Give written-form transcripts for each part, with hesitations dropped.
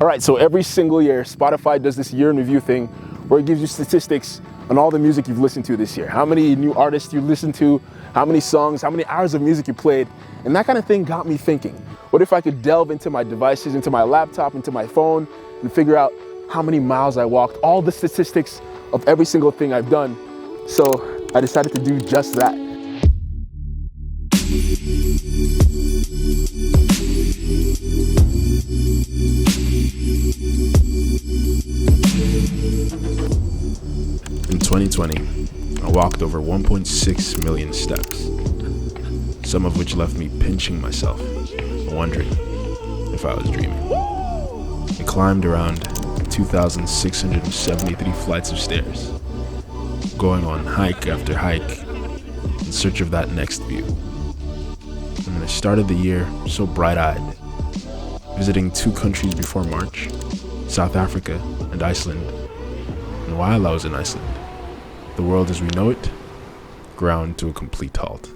All right, so every single year, Spotify does this year in review thing where it gives you statistics on all the music you've listened to this year. How many new artists you listened to, how many songs, how many hours of music you played. And that kind of thing got me thinking, what if I could delve into my devices, into my laptop, into my phone, and figure out how many miles I walked, all the statistics of every single thing I've done. So I decided to do just that. In 2020, I walked over 1.6 million steps, some of which left me pinching myself, wondering if I was dreaming. I climbed around 2,673 flights of stairs, going on hike after hike in search of that next view. And I started the year so bright-eyed, visiting 2 countries before March, South Africa and Iceland. And while I was in Iceland, the world as we know it ground to a complete halt.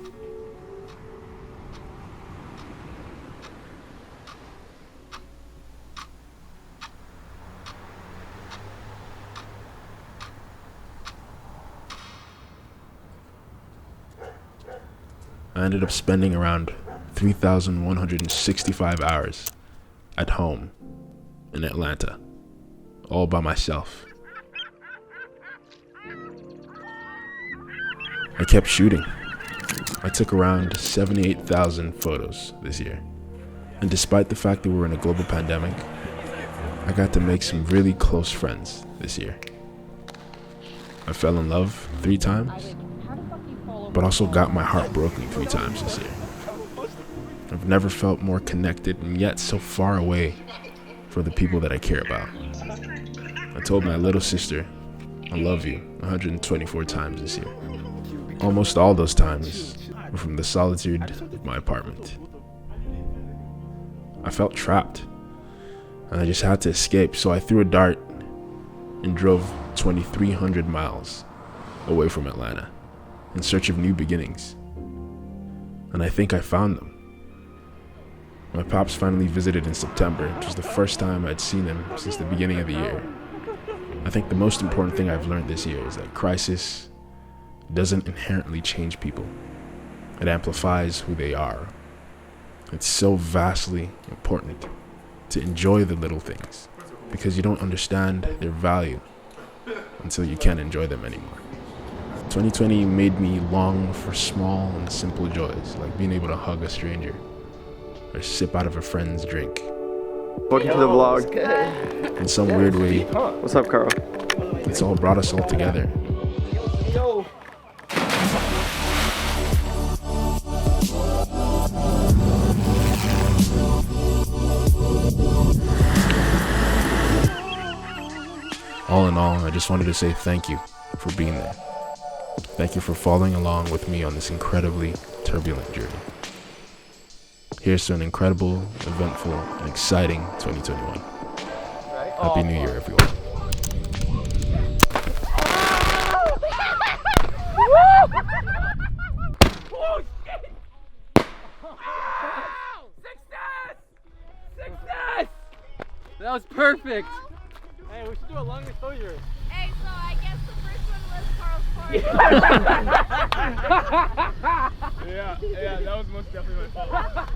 I ended up spending around 3,165 hours at home in Atlanta, all by myself. I kept shooting. I took around 78,000 photos this year. And despite the fact that we were in a global pandemic, I got to make some really close friends this year. I fell in love 3 times, but also got my heart broken 3 times this year. I've never felt more connected and yet so far away from the people that I care about. I told my little sister, I love you, 124 times this year. Almost all those times were from the solitude of my apartment. I felt trapped, and I just had to escape, so I threw a dart and drove 2,300 miles away from Atlanta in search of new beginnings. And I think I found them. My pops finally visited in September, which was the first time I'd seen him since the beginning of the year. I think the most important thing I've learned this year is that crisis doesn't inherently change people. It amplifies who they are. It's so vastly important to enjoy the little things because you don't understand their value until you can't enjoy them anymore. 2020 made me long for small and simple joys, like being able to hug a stranger or sip out of a friend's drink. Welcome to the vlog. In some weird way, What's up, Karl? it's all brought us all together. Yo. All in all, I just wanted to say thank you for being there. Thank you for following along with me on this incredibly turbulent journey. Here's to an incredible, eventful, and exciting 2021. Happy New Year, everyone. Success! That was perfect. Hey, we should do a long exposure. Hey, so I guess the first one was Karl's part. Yeah, that was most definitely my fault.